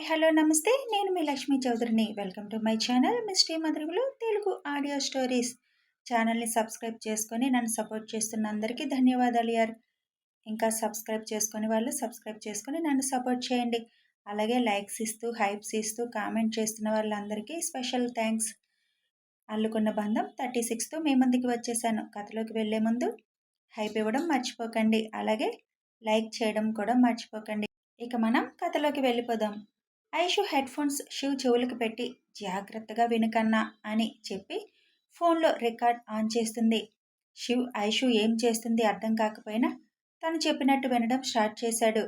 Hello నమస్తే. నేను మీ లక్ష్మీ చౌదరిని. Welcome to my channel misty మధురిమలు తెలుగు ఆడియో స్టోరీస్. ఛానల్ని సబ్స్క్రైబ్ చేసుకొని నన్ను సపోర్ట్ చేస్తున్న అందరికీ ధన్యవాదాలు యార్. ఇంకా సబ్స్క్రైబ్ చేసుకొని వాళ్ళు సబ్స్క్రైబ్ చేసుకొని నన్ను సపోర్ట్ చేయండి. అలాగే లైక్స్ ఇస్తూ హైప్స్ ఇస్తూ కామెంట్ చేస్తున్న వాళ్ళందరికీ స్పెషల్ థ్యాంక్స్. అల్లుకున్న బంధం 36తో మీ ముందుకి వచ్చేసాను. కథలోకి వెళ్ళే ముందు హైప్ ఇవ్వడం మర్చిపోకండి. అలాగే లైక్ చేయడం కూడా మర్చిపోకండి. ఇక మనం కథలోకి వెళ్ళిపోదాం. ఐషు హెడ్ ఫోన్స్ శివ్ చెవులకు పెట్టి జాగ్రత్తగా వినుకన్నా అని చెప్పి ఫోన్లో రికార్డ్ ఆన్ చేస్తుంది. శివ్ ఐషు ఏం చేస్తుంది అర్థం కాకపోయినా తను చెప్పినట్టు వినడం స్టార్ట్ చేశాడు.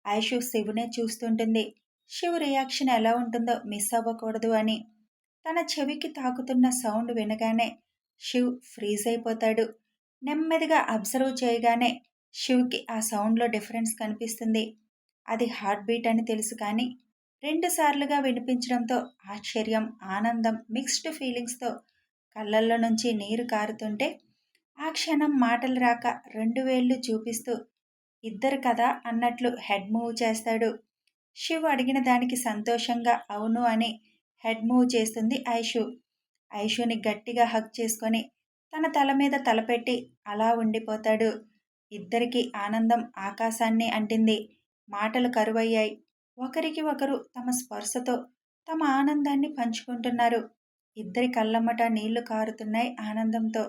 ఐషు శివునే చూస్తుంటుంది. శివ్ రియాక్షన్ ఎలా ఉంటుందో మిస్ అవ్వకూడదు అని. తన చెవికి తాకుతున్న సౌండ్ వినగానే శివ్ ఫ్రీజ్ అయిపోతాడు. నెమ్మదిగా అబ్జర్వ్ చేయగానే శివ్కి ఆ సౌండ్లో డిఫరెన్స్ కనిపిస్తుంది. అది హార్ట్ బీట్ అని తెలుసు కానీ 2 సార్లుగా వినిపించడంతో ఆశ్చర్యం, ఆనందం, మిక్స్డ్ ఫీలింగ్స్తో కళ్ళల్లో నుంచి నీరు కారుతుంటే ఆ క్షణం మాటలు రాక 2 వేళ్లు చూపిస్తూ ఇద్దరు కదా అన్నట్లు హెడ్ మూవ్ చేస్తాడు. శివ్ అడిగిన దానికి సంతోషంగా అవును అని హెడ్ మూవ్ చేస్తుంది ఐషు. ఐషుని గట్టిగా హగ్ చేసుకొని తన తల మీద తలపెట్టి అలా ఉండిపోతాడు. ఇద్దరికీ ఆనందం ఆకాశాన్ని అంటింది. మాటలు కరువయ్యాయి. ఒకరికి ఒకరు తమ స్పర్శతో తమ ఆనందాన్ని పంచుకుంటున్నారు. ఇద్దరి కళ్ళమ్మట నీళ్లు కారుతున్నాయి ఆనందంతో.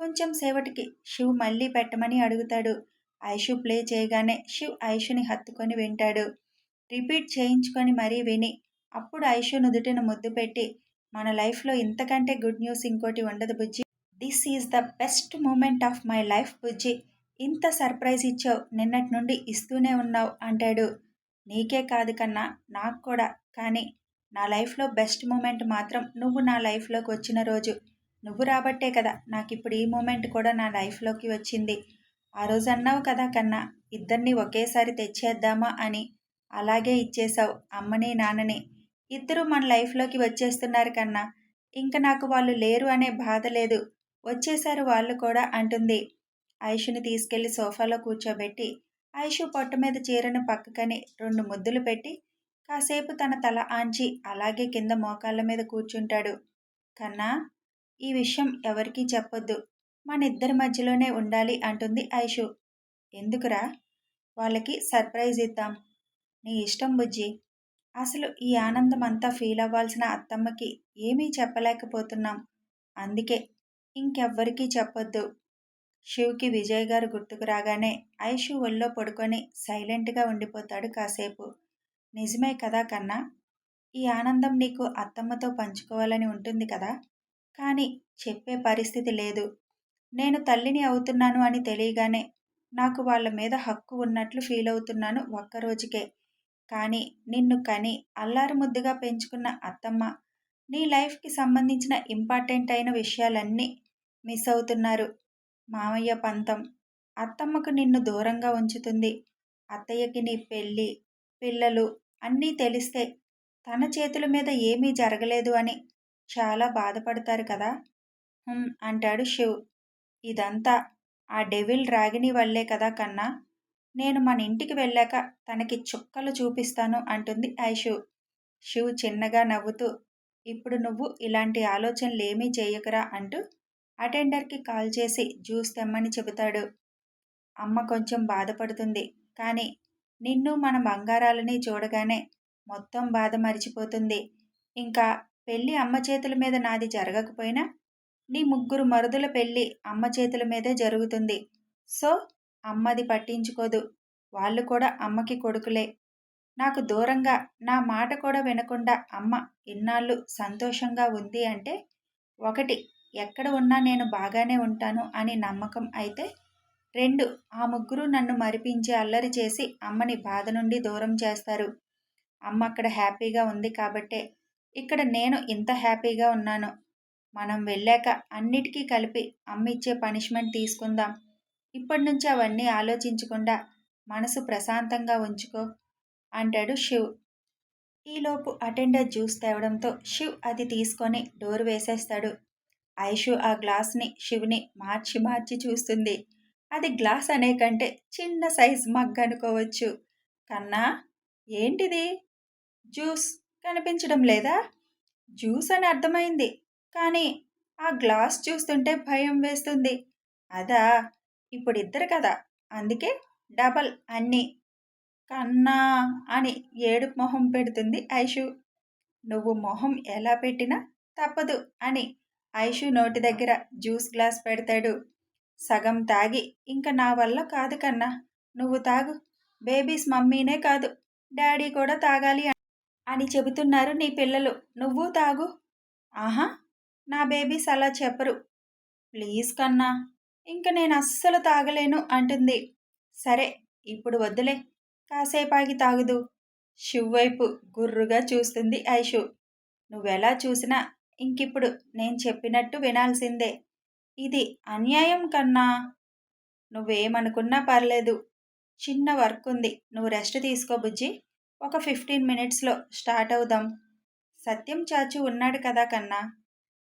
కొంచెం సేపటికి శివ్ మళ్ళీ పెట్టమని అడుగుతాడు. ఐషు ప్లే చేయగానే శివ్ ఐషుని హత్తుకొని వింటాడు. రిపీట్ చేయించుకొని మరీ విని అప్పుడు ఐషు నుదుటిన ముద్దు పెట్టి మన లైఫ్లో ఇంతకంటే గుడ్ న్యూస్ ఇంకోటి ఉండదు బుజ్జి. This is the best moment of my life బుజ్జి. ఇంత సర్ప్రైజ్ ఇచ్చావు, నిన్నటి నుండి ఇస్తూనే ఉన్నావు అంటాడు. నీకే కాదు కన్నా నాకు కూడా. కానీ నా లైఫ్లో బెస్ట్ మూమెంట్ మాత్రం నువ్వు నా లైఫ్లోకి వచ్చిన రోజు. నువ్వు రాబట్టే కదా నాకు ఇప్పుడు ఈ మూమెంట్ కూడా నా లైఫ్లోకి వచ్చింది. ఆ రోజు అన్నావు కదా కన్నా, ఇద్దరిని ఒకేసారి తెచ్చేద్దామా అని. అలాగే ఇచ్చేశావు అమ్మని నాన్నని. ఇద్దరు మన లైఫ్లోకి వచ్చేస్తున్నారు కన్నా. ఇంక నాకు వాళ్ళు లేరు అనే బాధ లేదు. వచ్చేశారు వాళ్ళు కూడా అంటుంది. ఐషుని తీసుకెళ్లి సోఫాలో కూర్చోబెట్టి ఐషు పొట్ట మీద చీరను పక్కకని 2 ముద్దులు పెట్టి కాసేపు తన తల ఆంచి అలాగే కింద మోకాళ్ళ మీద కూర్చుంటాడు. కన్నా, ఈ విషయం ఎవరికీ చెప్పొద్దు. మన ఇద్దరి మధ్యలోనే ఉండాలి అంటుంది ఐషు. ఎందుకురా? వాళ్ళకి సర్ప్రైజ్ ఇద్దాం. నీ ఇష్టం బుజ్జి. అసలు ఈ ఆనందం అంతా ఫీల్ అవ్వాల్సిన అత్తమ్మకి ఏమీ చెప్పలేకపోతున్నాం. అందుకే ఇంకెవ్వరికీ చెప్పొద్దు. శివ్కి విజయ్ గారు గుర్తుకు రాగానే ఐషు ఒళ్ళో పడుకొని సైలెంట్గా ఉండిపోతాడు కాసేపు. నిజమే కదా కన్నా, ఈ ఆనందం నీకు అత్తమ్మతో పంచుకోవాలని ఉంటుంది కదా. కానీ చెప్పే పరిస్థితి లేదు. నేను తల్లిని అవుతున్నాను అని తెలియగానే నాకు వాళ్ళ మీద హక్కు ఉన్నట్లు ఫీల్ అవుతున్నాను ఒక్కరోజుకే. కానీ నిన్ను కని అల్లారు ముద్దుగా పెంచుకున్న అత్తమ్మ నీ లైఫ్కి సంబంధించిన ఇంపార్టెంట్ అయిన విషయాలన్నీ మిస్ అవుతున్నారు. మామయ్య పంతం అత్తమ్మకు నిన్ను దూరంగా ఉంచుతుంది. అత్తయ్యకి నీ పెళ్ళి, పిల్లలు అన్నీ తెలిస్తే తన చేతుల మీద ఏమీ జరగలేదు అని చాలా బాధపడతారు కదా అంటాడు శివ్. ఇదంతా ఆ డెవిల్ రాగిణి వల్లే కదా కన్నా. నేను మన ఇంటికి వెళ్ళాక తనకి చుక్కలు చూపిస్తాను అంటుంది ఐషు. శివ్ చిన్నగా నవ్వుతూ ఇప్పుడు నువ్వు ఇలాంటి ఆలోచనలేమీ చేయకురా అంటూ అటెండర్కి కాల్ చేసి జ్యూస్ తెమ్మని చెబుతాడు. అమ్మ కొంచెం బాధపడుతుంది. కానీ నిన్ను మన బంగారాలని చూడగానే మొత్తం బాధ మరిచిపోతుంది. ఇంకా పెళ్ళి అమ్మ చేతుల మీద నాది జరగకపోయినా నీ 3 మరుదుల పెళ్ళి అమ్మ చేతుల మీదే జరుగుతుంది. సో అమ్మది పట్టించుకోదు. వాళ్ళు కూడా అమ్మకి కొడుకులే. నాకు దూరంగా నా మాట కూడా వినకుండా అమ్మ ఇన్నాళ్ళు సంతోషంగా ఉంది అంటే 1 ఎక్కడ ఉన్నా నేను బాగానే ఉంటాను అని నమ్మకం అయితే, 2 ఆ 3 నన్ను మరిపించి అల్లరి చేసి అమ్మని బాధ నుండి దూరం చేస్తారు. అమ్మ అక్కడ హ్యాపీగా ఉంది కాబట్టే ఇక్కడ నేను ఇంత హ్యాపీగా ఉన్నాను. మనం వెళ్ళాక అన్నిటికీ కలిపి అమ్మ ఇచ్చే పనిష్మెంట్ తీసుకుందాం. ఇప్పటి నుంచి అవన్నీ ఆలోచించకుండా మనసు ప్రశాంతంగా ఉంచుకో అంటాడు శివ్. ఈలోపు అటెండర్ జ్యూస్ తేవడంతో శివ్ అది తీసుకొని డోర్ వేసేస్తాడు. ఐషు ఆ గ్లాస్ని శివ్ని మార్చి మార్చి చూస్తుంది. అది గ్లాస్ అనే కంటే చిన్న సైజ్ మగ్ అనుకోవచ్చు. కన్నా, ఏంటిది? జ్యూస్ కనిపించడం లేదా? జ్యూస్ అని అర్థమైంది. కానీ ఆ గ్లాస్ చూస్తుంటే భయం వేస్తుంది. అదా? ఇప్పుడిద్దరు కదా! అందుకే డబల్ అన్నీ. కన్నా అని ఏడుపు మొహం పెడుతుంది ఐషు. నువ్వు మొహం ఎలా పెట్టినా తప్పదు అని ఐషు నోటి దగ్గర జ్యూస్ గ్లాస్ పెడతాడు. సగం తాగి ఇంక నా వల్ల కాదు కన్నా, నువ్వు తాగు. బేబీస్ మమ్మీనే కాదు డాడీ కూడా తాగాలి అని చెబుతున్నారు నీ పిల్లలు. నువ్వు తాగు. ఆహా, నా బేబీస్ అలా చెప్పరు. ప్లీజ్ కన్నా, ఇంక నేను అస్సలు తాగలేను అంటుంది. సరే, ఇప్పుడు వద్దులే, కాసేపాగి తాగుదు. శివ్ వైపు గుర్రుగా చూస్తుంది ఐషు. నువ్వెలా చూసినా ఇంకిప్పుడు నేను చెప్పినట్టు వినాల్సిందే. ఇది అన్యాయం కన్నా. నువ్వేమనుకున్నా పర్లేదు. చిన్న వర్క్ ఉంది, నువ్వు రెస్ట్ తీసుకో బుజ్జి. ఒక 15 మినిట్స్లో స్టార్ట్ అవుదాం. సత్యం చాచు ఉన్నాడు కదా కన్నా,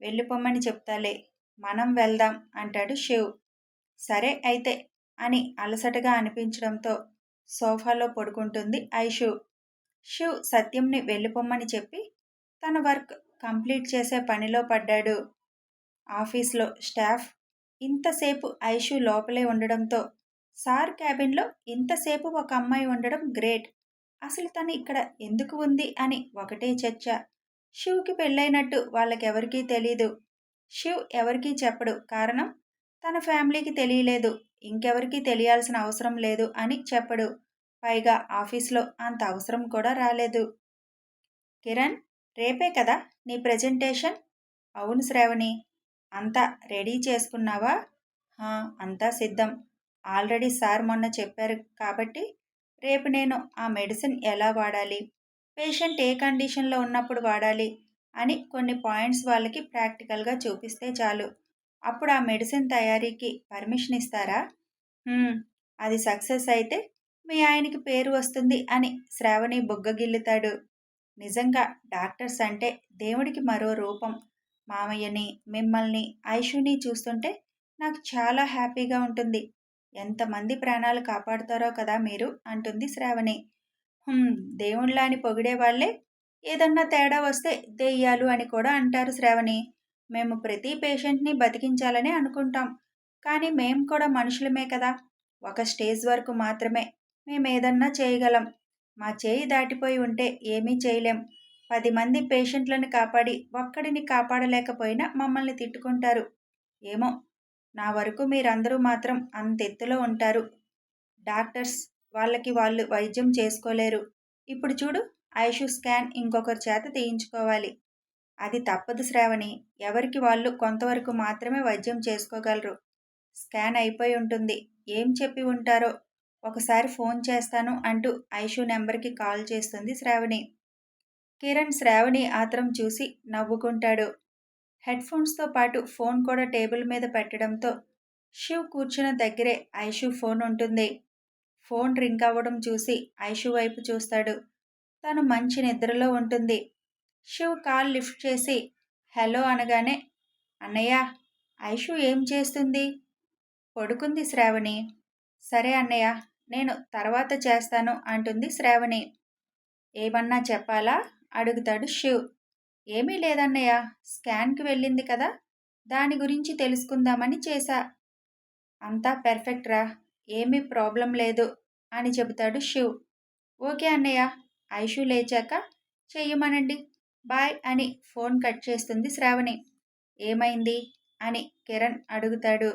వెళ్ళిపోమ్మని చెప్తాలే. మనం వెళ్దాం అంటాడు శివ్. సరే అయితే అని అలసటగా అనిపించడంతో సోఫాలో పడుకుంటుంది ఐషు. శివ్ సత్యంని వెళ్ళిపోమ్మని చెప్పి తన వర్క్ కంప్లీట్ చేసే పనిలో పడ్డాడు. ఆఫీస్లో స్టాఫ్ ఇంతసేపు ఐషు లోపలే ఉండడంతో సార్ క్యాబిన్లో ఇంతసేపు ఒక అమ్మాయి ఉండడం గ్రేట్. అసలు తను ఇక్కడ ఎందుకు ఉంది అని ఒకటే చర్చ. శివ్కి పెళ్ళైనట్టు వాళ్ళకెవరికీ తెలీదు. శివ్ ఎవరికీ చెప్పడు. కారణం, తన ఫ్యామిలీకి తెలియలేదు, ఇంకెవరికీ తెలియాల్సిన అవసరం లేదు అని చెప్పడు. పైగా ఆఫీస్లో అంత అవసరం కూడా రాలేదు. కిరణ్, రేపే కదా నీ ప్రెజెంటేషన్? అవును శ్రావణి. అంతా రెడీ చేసుకున్నావా? అంతా సిద్ధం. ఆల్రెడీ సార్ మొన్న చెప్పారు కాబట్టి రేపు నేను ఆ మెడిసిన్ ఎలా వాడాలి, పేషెంట్ ఏ కండిషన్లో ఉన్నప్పుడు వాడాలి అని కొన్ని పాయింట్స్ వాళ్ళకి ప్రాక్టికల్గా చూపిస్తే చాలు. అప్పుడు ఆ మెడిసిన్ తయారీకి పర్మిషన్ ఇస్తారా? అది సక్సెస్ అయితే మీ ఆయనకి పేరు వస్తుంది అని శ్రావణి బుగ్గగిల్లుతాడు. నిజంగా డాక్టర్స్ అంటే దేవుడికి మరో రూపం. మామయ్యని, మిమ్మల్ని, ఐషుని చూస్తుంటే నాకు చాలా హ్యాపీగా ఉంటుంది. ఎంతమంది ప్రాణాలు కాపాడుతారో కదా మీరు అంటుంది శ్రావణి. దేవుళ్ళ అని పొగిడే వాళ్ళే ఏదన్నా తేడా వస్తే దెయ్యాలు అని కూడా అంటారు శ్రావణి. మేము ప్రతి పేషెంట్ని బతికించాలని అనుకుంటాం. కానీ మేము కూడా మనుషులమే కదా. ఒక స్టేజ్ వరకు మాత్రమే మేము ఏదన్నా చేయగలం. మా చేయి దాటిపోయి ఉంటే ఏమీ చేయలేం. 10 మంది పేషెంట్లను కాపాడి ఒక్కడిని కాపాడలేకపోయినా మమ్మల్ని తిట్టుకుంటారు. ఏమో, నా వరకు మీరందరూ మాత్రం అంతెత్తులో ఉంటారు. డాక్టర్స్ వాళ్ళకి వాళ్ళు వైద్యం చేసుకోలేరు. ఇప్పుడు చూడు, ఐషు స్కాన్ ఇంకొకరి చేత తీయించుకోవాలి. అది తప్పదు శ్రావణి. ఎవరికి వాళ్ళు కొంతవరకు మాత్రమే వైద్యం చేసుకోగలరు. స్కాన్ అయిపోయి ఉంటుంది. ఏం చెప్పి ఉంటారో. ఒకసారి ఫోన్ చేస్తాను అంటూ ఐషు నెంబర్కి కాల్ చేస్తుంది శ్రావణి. కిరణ్ శ్రావణి ఆత్రం చూసి నవ్వుకుంటాడు. హెడ్ఫోన్స్తో పాటు ఫోన్ కూడా టేబుల్ మీద పెట్టడంతో శివ్ కూర్చున్న దగ్గరే ఐషు ఫోన్ ఉంటుంది. ఫోన్ రింగ్ అవ్వడం చూసి ఐషు వైపు చూస్తాడు. తను మంచి నిద్రలో ఉంటుంది. శివ్ కాల్ లిఫ్ట్ చేసి హలో అనగానే, అన్నయ్య, ఐషు ఏం చేస్తుంది? పడుకుంది శ్రావణి. సరే అన్నయ్య, నేను తర్వాత చేస్తాను అంటుంది శ్రావణి. ఏమన్నా చెప్పాలా అడుగుతాడు శివ్. ఏమీ లేదన్నయ్య, స్కాన్కి వెళ్ళింది కదా, దాని గురించి తెలుసుకుందామని చేశా. అంతా పెర్ఫెక్ట్ రా, ఏమీ ప్రాబ్లం లేదు అని చెబుతాడు శివ్. ఓకే అన్నయ్య, ఐషు లేచాక చెయ్యమనండి, బాయ్ అని ఫోన్ కట్ చేస్తుంది శ్రావణి. ఏమైంది అని కిరణ్ అడుగుతాడు.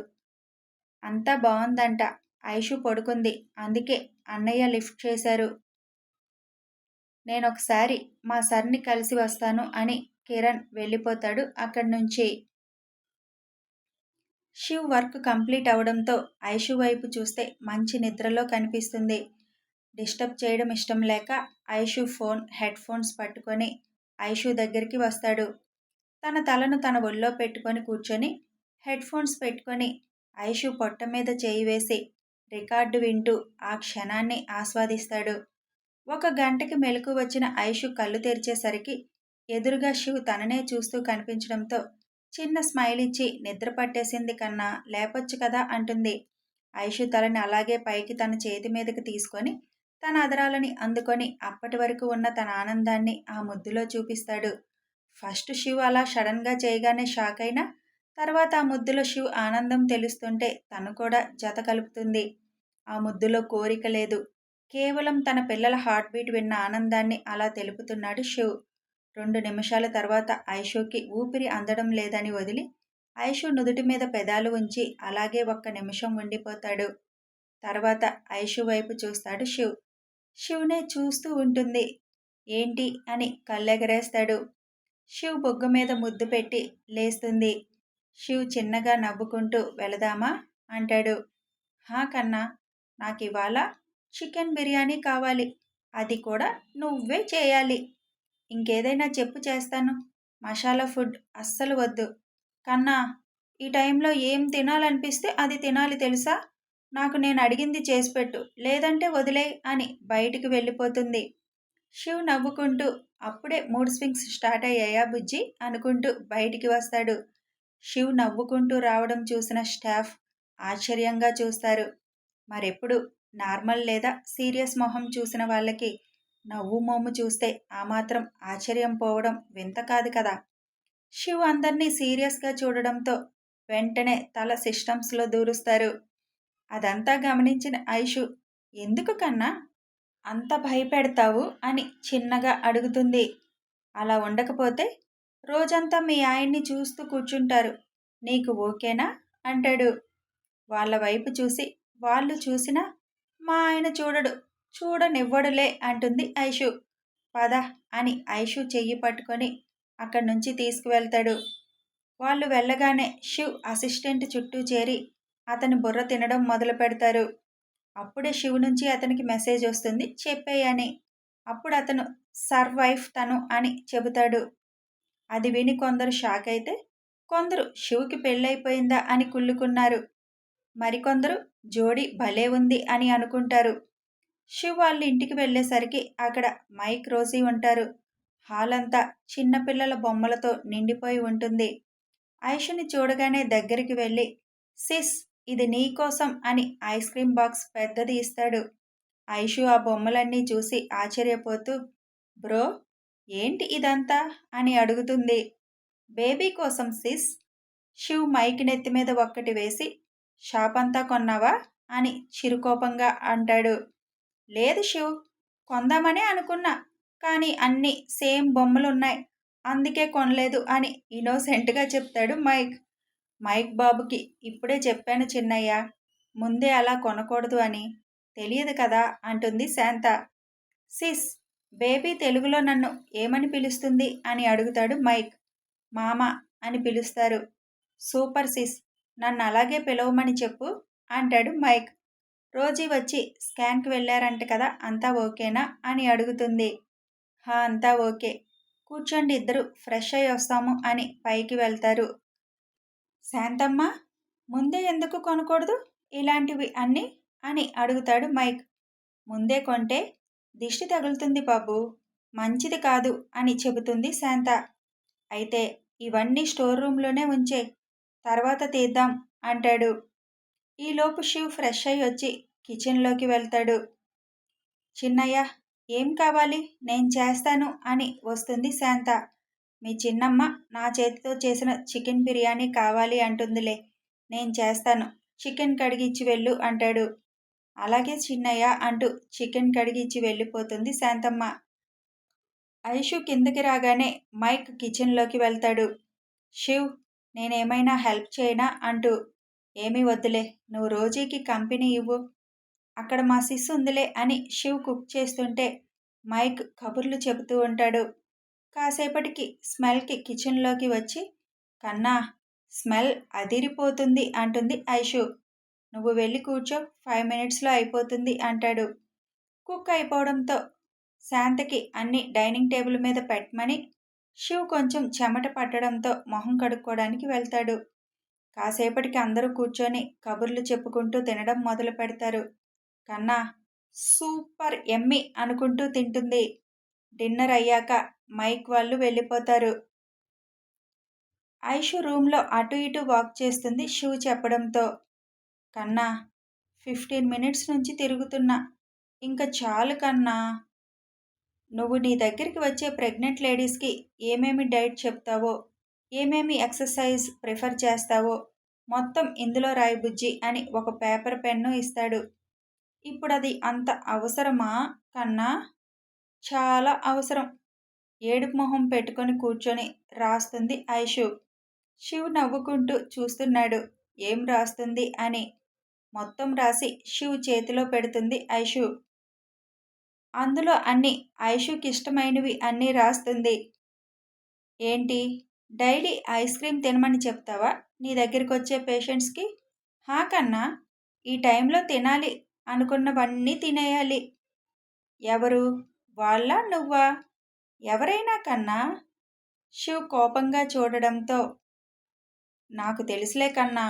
అంతా బాగుందంట, ఐషు పడుకుంది, అందుకే అన్నయ్య లిఫ్ట్ చేశారు. నేనొకసారి మా సర్ని కలిసి వస్తాను అని కిరణ్ వెళ్ళిపోతాడు అక్కడి నుంచి. శివ్ వర్క్ కంప్లీట్ అవడంతో ఐషు వైపు చూస్తే మంచి నిద్రలో కనిపిస్తుంది. డిస్టర్బ్ చేయడం ఇష్టం లేక ఐషు హెడ్ ఫోన్స్ పట్టుకొని ఐషు దగ్గరికి వస్తాడు. తన తలను తన ఒళ్ళో పెట్టుకొని కూర్చొని హెడ్ ఫోన్స్ పెట్టుకొని ఐషు పొట్ట మీద చేయి వేసి రికార్డు వింటూ ఆ క్షణాన్ని ఆస్వాదిస్తాడు. 1 గంటకి మెలకు వచ్చిన ఐషు కళ్ళు తెరిచేసరికి ఎదురుగా శివ్ తననే చూస్తూ కనిపించడంతో చిన్న స్మైల్ ఇచ్చి నిద్ర పట్టేసింది కన్నా, లేపొచ్చు కదా అంటుంది. ఐషు తలని అలాగే పైకి తన చేతి మీదకి తీసుకొని తన అదరాలని అందుకొని అప్పటి వరకు ఉన్న తన ఆనందాన్ని ఆ ముద్దులో చూపిస్తాడు. ఫస్ట్ శివ్ అలా సడన్గా చేయగానే షాక్ అయినా తర్వాత ఆ ముద్దులో శివ్ ఆనందం తెలుస్తుంటే తను కూడా జత కలుపుతుంది. ఆ ముద్దులో కోరిక లేదు, కేవలం తన పిల్లల హార్ట్ బీట్ విన్న ఆనందాన్ని అలా తెలుపుతున్నాడు శివ్. 2 నిమిషాల తర్వాత ఐషుకి ఊపిరి అందడం లేదని వదిలి ఐషు నుదుటి మీద పెదాలు ఉంచి అలాగే 1 నిమిషం ఉండిపోతాడు. తర్వాత ఐషు వైపు చూస్తాడు శివ్. శివ్నే చూస్తూ ఉంటుంది. ఏంటి అని కళ్ళెగరేస్తాడు. శివ్ బొగ్గ మీద ముద్దు పెట్టి లేస్తుంది. శివ్ చిన్నగా నవ్వుకుంటూ వెళదామా అంటాడు. హా కన్నా, నాకివాళ చికెన్ బిర్యానీ కావాలి, అది కూడా నువ్వే చేయాలి. ఇంకేదైనా చెప్పు చేస్తాను, మసాలా ఫుడ్ అస్సలు వద్దు. కన్నా, ఈ టైంలో ఏం తినాలనిపిస్తే అది తినాలి తెలుసా? నాకు నేను అడిగింది చేసిపెట్టు, లేదంటే వదిలేయ్ అని బయటికి వెళ్ళిపోతుంది. శివ్ నవ్వుకుంటూ అప్పుడే మూడ్ స్వింగ్స్ స్టార్ట్ అయ్యాయా బుజ్జి అనుకుంటూ బయటికి వస్తాడు. శివ్ నవ్వుకుంటూ రావడం చూసిన స్టాఫ్ ఆశ్చర్యంగా చూస్తారు. మరెప్పుడు నార్మల్ లేదా సీరియస్ మొహం చూసిన వాళ్ళకి నవ్వు మోము చూస్తే ఆ మాత్రం ఆశ్చర్యం పోవడం వింత కాదు కదా. శివ్ అందర్నీ సీరియస్గా చూడడంతో వెంటనే తల సిస్టమ్స్లో దూరుస్తారు. అదంతా గమనించిన ఐషు, ఎందుకు కన్నా అంత భయపెడతావు అని చిన్నగా అడుగుతుంది. అలా ఉండకపోతే రోజంతా మీ ఆయన్ని చూస్తూ కూర్చుంటారు, నీకు ఓకేనా అంటాడు. వాళ్ళ వైపు చూసి వాళ్ళు చూసినా మా ఆయన చూడడు, చూడనివ్వడులే అంటుంది ఐషు. పద అని ఐషు చెయ్యి పట్టుకొని అక్కడి నుంచి తీసుకువెళ్తాడు. వాళ్ళు వెళ్ళగానే శివ్ అసిస్టెంట్ చుట్టూ చేరి అతని బుర్ర తినడం మొదలు పెడతారు. అప్పుడే శివ్ నుంచి అతనికి మెసేజ్ వస్తుంది, చెప్పేయని. అప్పుడు అతను సర్ వైఫ్ తను అని చెబుతాడు. అది విని కొందరు షాక్ అయితే కొందరు శివ్కి పెళ్ళైపోయిందా అని కుళ్ళుకున్నారు. మరికొందరు జోడీ భలే ఉంది అని అనుకుంటారు. శివ్ వాళ్ళ ఇంటికి వెళ్ళేసరికి అక్కడ మైక్, రోజీ ఉంటారు. హాల్ అంతా చిన్నపిల్లల బొమ్మలతో నిండిపోయి ఉంటుంది. ఐషుని చూడగానే దగ్గరికి వెళ్ళి, సిస్, ఇది నీకోసం అని ఐస్ క్రీమ్ బాక్స్ పెద్దది ఇస్తాడు. ఐషు ఆ బొమ్మలన్నీ చూసి ఆశ్చర్యపోతూ, బ్రో, ఏంటి ఇదంతా అని అడుగుతుంది. బేబీ కోసం సిస్. శివ్ మైక్ నెత్తి మీద ఒక్కటి వేసి, షాప్ అంతా కొన్నావా అని చిరుకోపంగా అంటాడు. లేదు శివ్, కొందామనే అనుకున్నా, కానీ అన్నీ సేమ్ బొమ్మలున్నాయి, అందుకే కొనలేదు అని ఇన్నోసెంట్గా చెప్తాడు మైక్. మైక్ బాబుకి ఇప్పుడే చెప్పాను చిన్నయ్య, ముందే అలా కొనకూడదు అని, తెలియదు కదా అంటుంది శాంత. సిస్, బేబీ తెలుగులో నన్ను ఏమని పిలుస్తుంది అని అడుగుతాడు మైక్. మామ అని పిలుస్తారు. సూపర్ సిస్, నన్ను అలాగే పిలవమని చెప్పు అంటాడు మైక్. రోజీ వచ్చి స్కాన్కి వెళ్ళారంట కదా, అంతా ఓకేనా అని అడుగుతుంది. హా, అంతా ఓకే, కూర్చోండి, ఇద్దరు ఫ్రెష్ అయ్యి వస్తాము అని పైకి వెళ్తారు. శాంతమ్మ, ముందే ఎందుకు కొనకూడదు ఇలాంటివి అన్నీ అని అడుగుతాడు మైక్. ముందే కొంటే దిష్టి తగులుతుంది బాబు, మంచిది కాదు అని చెబుతుంది శాంత. అయితే ఇవన్నీ స్టోర్ రూమ్లోనే ఉంచే, తర్వాత తీద్దాం అంటాడు. ఈలోపు శివ్ ఫ్రెష్ అయ్యి వచ్చి కిచెన్లోకి వెళ్తాడు. చిన్నయ్య, ఏం కావాలి, నేను చేస్తాను అని వస్తుంది శాంత. మీ చిన్నమ్మ నా చేతితో చేసిన చికెన్ బిర్యానీ కావాలి అంటుందిలే, నేను చేస్తాను, చికెన్ కడిగిచ్చి వెళ్ళు అంటాడు. అలాగే చిన్నయ్య అంటూ చికెన్ కడిగిచ్చి వెళ్ళిపోతుంది శాంతమ్మ. ఐషు కిందకి రాగానే మైక్ కిచెన్లోకి వెళ్తాడు. శివ్, నేనేమైనా హెల్ప్ చేయనా అంటూ. ఏమీ వద్దులే, నువ్వు రోజీకి కంపెనీ ఇవ్వు, అక్కడ మా సిస్ ఉందిలే అని శివ్ కుక్ చేస్తుంటే మైక్ కబుర్లు చెబుతూ ఉంటాడు. కాసేపటికి స్మెల్కి కిచెన్లోకి వచ్చి, కన్నా, స్మెల్ అదిరిపోతుంది అంటుంది ఐషు. నువ్వు వెళ్ళి కూర్చో, 5 మినిట్స్లో అయిపోతుంది అంటాడు. కుక్ అయిపోవడంతో శాంతకి అన్ని డైనింగ్ టేబుల్ మీద పెట్టమని శివ్ కొంచెం చెమట పట్టడంతో మొహం కడుక్కోవడానికి వెళ్తాడు. కాసేపటికి అందరూ కూర్చొని కబుర్లు చెప్పుకుంటూ తినడం మొదలు పెడతారు. కన్నా, సూపర్ ఎమ్మి అనుకుంటూ తింటుంది. డిన్నర్ అయ్యాక మైక్ వాళ్ళు వెళ్ళిపోతారు. ఐషు రూమ్లో అటు ఇటు వాక్ చేస్తుంది శివ్ చెప్పడంతో. కన్నా, 15 మినిట్స్ నుంచి తిరుగుతున్నా, ఇంక చాలు కన్నా. నువ్వు నీ దగ్గరికి వచ్చే ప్రెగ్నెంట్ లేడీస్కి ఏమేమి డైట్ చెప్తావో, ఏమేమి ఎక్సర్సైజ్ ప్రిఫర్ చేస్తావో మొత్తం ఇందులో రాయి బుజ్జి అని ఒక పేపర్ పెన్ను ఇస్తాడు. ఇప్పుడది అంత అవసరమా కన్నా? చాలా అవసరం. ఏడుపు మొహం పెట్టుకొని కూర్చొని రాస్తుంది ఐషు. శివ్ నవ్వుకుంటూ చూస్తున్నాడు ఏం రాస్తుంది అని. మొత్తం రాసి శివ్ చేతిలో పెడుతుంది ఐషు. అందులో అన్నీ ఐషుకిష్టమైనవి అన్నీ రాస్తుంది. ఏంటి, డైలీ ఐస్ క్రీమ్ తినమని చెప్తావా నీ దగ్గరికి వచ్చే పేషెంట్స్కి? హా కన్నా, ఈ టైంలో తినాలి అనుకున్నవన్నీ తినేయాలి. ఎవరు, వాళ్ళ నువ్వా? ఎవరైనా కన్నా. శివ్ కోపంగా చూడడంతో, నాకు తెలుసులే కన్నా,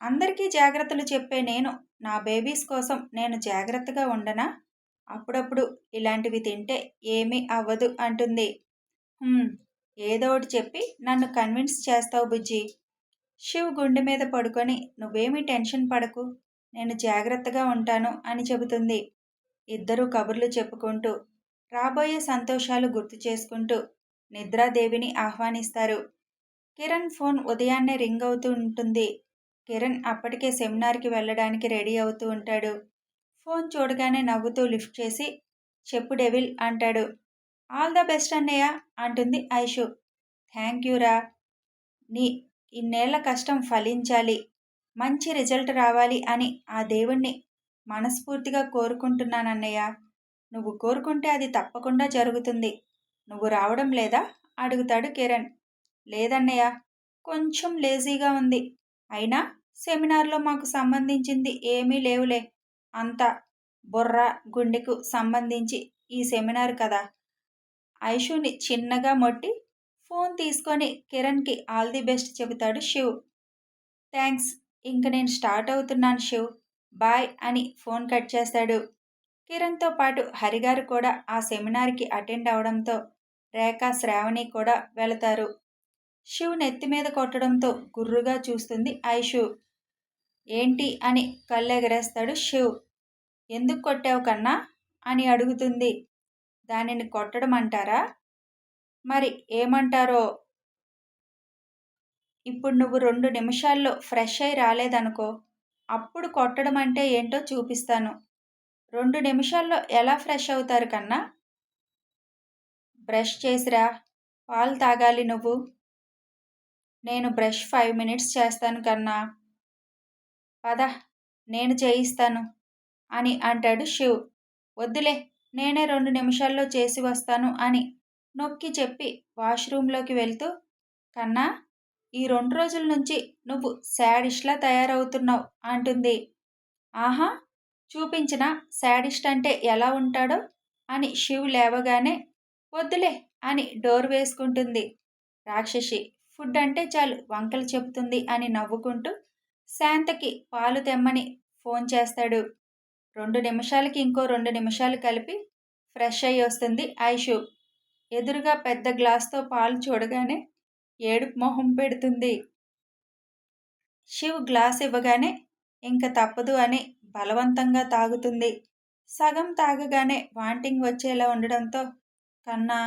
అందరికీ జాగ్రత్తలు చెప్పే నేను నా బేబీస్ కోసం నేను జాగ్రత్తగా ఉండనా? అప్పుడప్పుడు ఇలాంటివి తింటే ఏమీ అవ్వదు అంటుంది. ఏదో ఒకటి చెప్పి నన్ను కన్విన్స్ చేస్తావు బుజ్జి. శివ్ గుండె మీద పడుకొని నువ్వేమీ టెన్షన్ పడకు, నేను జాగ్రత్తగా ఉంటాను అని చెబుతుంది. ఇద్దరూ కబుర్లు చెప్పుకుంటూ రాబోయే సంతోషాలు గుర్తు చేసుకుంటూ నిద్రాదేవిని ఆహ్వానిస్తారు. కిరణ్ ఫోన్ ఉదయాన్నే రింగ్ అవుతూ ఉంటుంది. కిరణ్ అప్పటికే సెమినార్కి వెళ్ళడానికి రెడీ అవుతూ ఉంటాడు. ఫోన్ చూడగానే నవ్వుతూ లిఫ్ట్ చేసి, చెప్పు డెవిల్ అంటాడు. ఆల్ ద బెస్ట్ అన్నయ్య అంటుంది ఐషు. థ్యాంక్ యూరా, నీ ఇన్నేళ్ల కష్టం ఫలించాలి, మంచి రిజల్ట్ రావాలి అని ఆ దేవుణ్ణి మనస్ఫూర్తిగా కోరుకుంటున్నానన్నయ్య. నువ్వు కోరుకుంటే అది తప్పకుండా జరుగుతుంది. నువ్వు రావడం లేదా అడుగుతాడు కిరణ్. లేదన్నయ్య, కొంచెం లేజీగా ఉంది. అయినా సెమినార్లో మాకు సంబంధించింది ఏమీ లేవులే. అంతా బుర్ర గుండెకు సంబంధించి ఈ సెమినార్ కదా. ఐషుని చిన్నగా మొట్టి ఫోన్ తీసుకొని కిరణ్కి ఆల్ ది బెస్ట్ చెబుతాడు శివ్. థ్యాంక్స్, ఇంక నేను స్టార్ట్ అవుతున్నాను శివ్, బాయ్ అని ఫోన్ కట్ చేస్తాడు. కిరణ్తో పాటు హరిగారు కూడా ఆ సెమినార్కి అటెండ్ అవడంతో రేఖ శ్రావణి కూడా వెళతారు. శివ్ నెత్తి మీద కొట్టడంతో గుర్రుగా చూస్తుంది ఐషు. ఏంటి అని కళ్ళెగరేస్తాడు శివ్. ఎందుకు కొట్టావు కన్నా అని అడుగుతుంది. దానిని కొట్టడం అంటారా? మరి ఏమంటారో. ఇప్పుడు నువ్వు 2 నిమిషాల్లో ఫ్రెష్ అయి రాలేదనుకో, అప్పుడు కొట్టడం అంటే ఏంటో చూపిస్తాను. 2 నిమిషాల్లో ఎలా ఫ్రెష్ అవుతారు కన్నా? బ్రష్ చేసిరా, పాలు తాగాలి నువ్వు. నేను బ్రష్ 5 మినిట్స్ చేస్తాను కన్నా. పద, నేను చేయిస్తాను అని అంటాడు శివ్. వద్దులే, నేనే 2 నిమిషాల్లో చేసి వస్తాను అని నొక్కి చెప్పి వాష్రూంలోకి వెళ్తూ, కన్నా, ఈ 2 రోజుల నుంచి నువ్వు శాడిస్ట్లా తయారవుతున్నావు అంటుంది. ఆహా, చూపించిన శాడిస్ట్ అంటే ఎలా ఉంటాడో అని శివ్ లేవగానే, వద్దులే అని డోర్ వేసుకుంటుంది. రాక్షసి, ఫుడ్ అంటే చాలు వంకలు చెబుతుంది అని నవ్వుకుంటూ శాంతకి పాలు తెమ్మని ఫోన్ చేస్తాడు. 2 నిమిషాలకి ఇంకో 2 నిమిషాలు కలిపి ఫ్రెష్ అయ్యి వస్తుంది ఐషు. ఎదురుగా పెద్ద గ్లాస్తో పాలు చూడగానే ఏడుపు మొహం పెడుతుంది. శివ్ గ్లాస్ ఇవ్వగానే ఇంక తప్పదు అని బలవంతంగా తాగుతుంది. సగం తాగగానే వాంటింగ్ వచ్చేలా ఉండడంతో, కన్నా,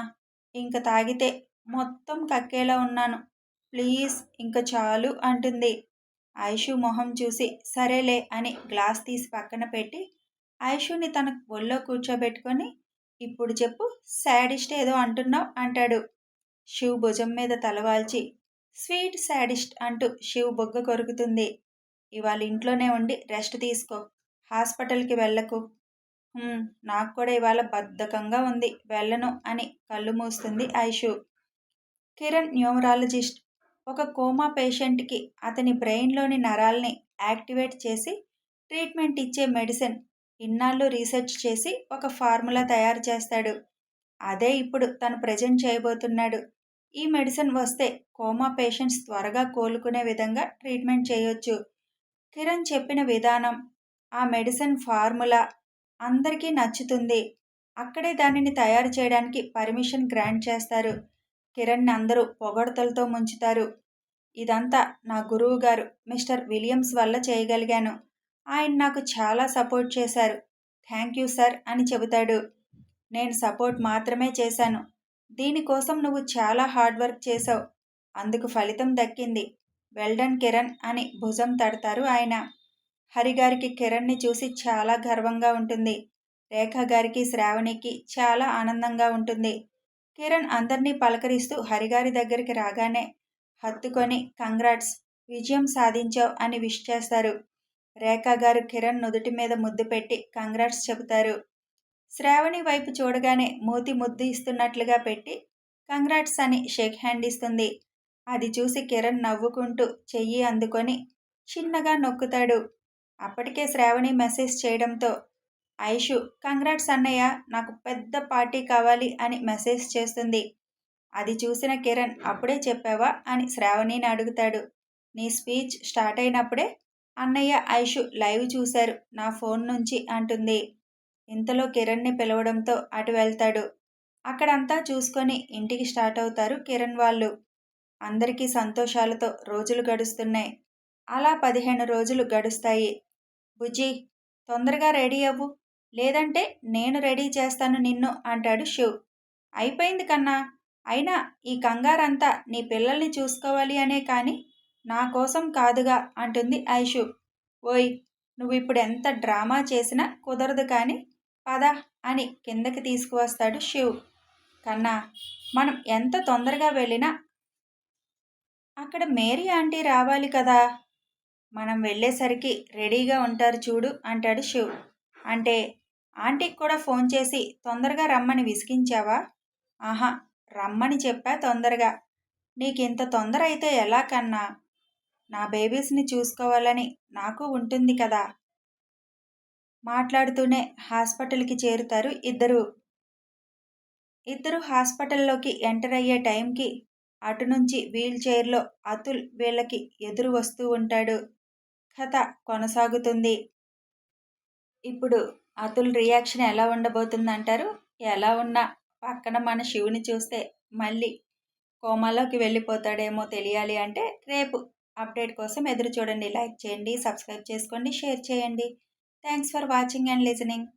ఇంక తాగితే మొత్తం కక్కేలా ఉన్నాను, ప్లీజ్ ఇంక చాలు అంటుంది. ఐషు మొహం చూసి సరేలే అని గ్లాస్ తీసి పక్కన పెట్టి ఐషుని తన ఒళ్ళో కూర్చోబెట్టుకొని, ఇప్పుడు చెప్పు, శాడిస్ట్ ఏదో అంటున్నావు అంటాడు. శివ్ భుజం మీద తలవాల్చి స్వీట్ శాడిస్ట్ అంటూ శివ్ బొగ్గ కొరుకుతుంది. ఇవాళ ఇంట్లోనే ఉండి రెస్ట్ తీసుకో, హాస్పిటల్కి వెళ్ళకు. నాకు కూడా ఇవాళ బద్ధకంగా ఉంది, వెళ్ళను అని కళ్ళు మూస్తుంది ఐషు. కిరణ్ న్యూమరాలజిస్ట్. ఒక కోమా పేషెంట్కి అతని బ్రెయిన్లోని నరాల్ని యాక్టివేట్ చేసి ట్రీట్మెంట్ ఇచ్చే మెడిసిన్ ఇన్నాళ్ళు రీసెర్చ్ చేసి ఒక ఫార్ములా తయారు చేస్తాడు. అదే ఇప్పుడు తను ప్రజెంట్ చేయబోతున్నాడు. ఈ మెడిసిన్ వస్తే కోమా పేషెంట్స్ త్వరగా కోలుకునే విధంగా ట్రీట్మెంట్ చేయొచ్చు. కిరణ్ చెప్పిన విధానం, ఆ మెడిసిన్ ఫార్ములా అందరికీ నచ్చుతుంది. అక్కడే దానిని తయారు చేయడానికి పర్మిషన్ గ్రాంట్ చేస్తారు. కిరణ్ని అందరూ పొగడ్తలతో ముంచుతారు. ఇదంతా నా గురువు గారు మిస్టర్ విలియమ్స్ వల్ల చేయగలిగాను. ఆయన నాకు చాలా సపోర్ట్ చేశారు. థ్యాంక్ యూ సార్ అని చెబుతాడు. నేను సపోర్ట్ మాత్రమే చేశాను. దీనికోసం నువ్వు చాలా హార్డ్ వర్క్ చేశావు. అందుకు ఫలితం దక్కింది. వెల్డన్ కిరణ్ అని భుజం తడతారు ఆయన. హరిగారికి కిరణ్ని చూసి చాలా గర్వంగా ఉంటుంది. రేఖ గారికి శ్రావణికి చాలా ఆనందంగా ఉంటుంది. కిరణ్ అందరినీ పలకరిస్తూ హరిగారి దగ్గరికి రాగానే హత్తుకొని కంగ్రాట్స్, విజయం సాధించావు అని విష్ చేస్తారు. రేఖ గారు కిరణ్ నుదుటి మీద ముద్దు పెట్టి కంగ్రాట్స్ చెబుతారు. శ్రావణి వైపు చూడగానే మూతి ముద్దు ఇస్తున్నట్లుగా పెట్టి కంగ్రాట్స్ అని షేక్ హ్యాండ్ ఇస్తుంది. అది చూసి కిరణ్ నవ్వుకుంటూ చెయ్యి అందుకొని చిన్నగా నొక్కుతాడు. అప్పటికే శ్రావణి మెసేజ్ చేయడంతో ఐషు కంగ్రాట్స్ అన్నయ్య, నాకు పెద్ద పార్టీ కావాలి అని మెసేజ్ చేస్తుంది. అది చూసిన కిరణ్ అప్పుడే చెప్పావా అని శ్రావణిని అడుగుతాడు. నీ స్పీచ్ స్టార్ట్ అయినప్పుడే అన్నయ్య ఐషు లైవ్ చూశారు నా ఫోన్ నుంచి అంటుంది. ఇంతలో కిరణ్ని పిలవడంతో అటు వెళ్తాడు. అక్కడంతా చూసుకొని ఇంటికి స్టార్ట్ అవుతారు కిరణ్ వాళ్ళు. అందరికీ సంతోషాలతో రోజులు గడుస్తున్నాయి. అలా 15 రోజులు గడుస్తాయి. బుజ్జి, తొందరగా రెడీ అవ్వు, లేదంటే నేను రెడీ చేస్తాను నిన్ను అంటాడు శివ్. అయిపోయింది కన్నా, అయినా ఈ కంగారంతా నీ పిల్లల్ని చూసుకోవాలి అనే కానీ నా కోసం కాదుగా అంటుంది ఐషు. ఓయ్, నువ్వు ఇప్పుడు ఎంత డ్రామా చేసినా కుదరదు కానీ పద అని కిందకి తీసుకువస్తాడు శివ్. కన్నా, మనం ఎంత తొందరగా వెళ్ళినా అక్కడ మేరీ ఆంటీ రావాలి కదా, మనం వెళ్ళేసరికి రెడీగా ఉంటారు చూడు అంటాడు శివ్. అంటే ఆంటీకి కూడా ఫోన్ చేసి తొందరగా రమ్మని విసిగించావా? ఆహా, రమ్మని చెప్పా తొందరగా. నీకింత తొందర అయితే ఎలా కన్నా? నా బేబీస్ని చూసుకోవాలని నాకు ఉంటుంది కదా. మాట్లాడుతూనే హాస్పిటల్కి చేరుతారు ఇద్దరు. హాస్పిటల్లోకి ఎంటర్ అయ్యే టైంకి అటు నుంచి వీల్ చైర్లో అతుల్ వీళ్ళకి ఎదురు వస్తూ ఉంటాడు. కథ కొనసాగుతుంది. ఇప్పుడు అతుల్ రియాక్షన్ ఎలా ఉండబోతుందంటారు? ఎలా ఉన్నా పక్కన మన శివుని చూస్తే మళ్ళీ కోమాలోకి వెళ్ళిపోతాడేమో తెలియాలి అంటే రేపు అప్డేట్ కోసం ఎదురు చూడండి. లైక్ చేయండి, సబ్స్క్రైబ్ చేసుకోండి, షేర్ చేయండి. Thanks for watching and listening.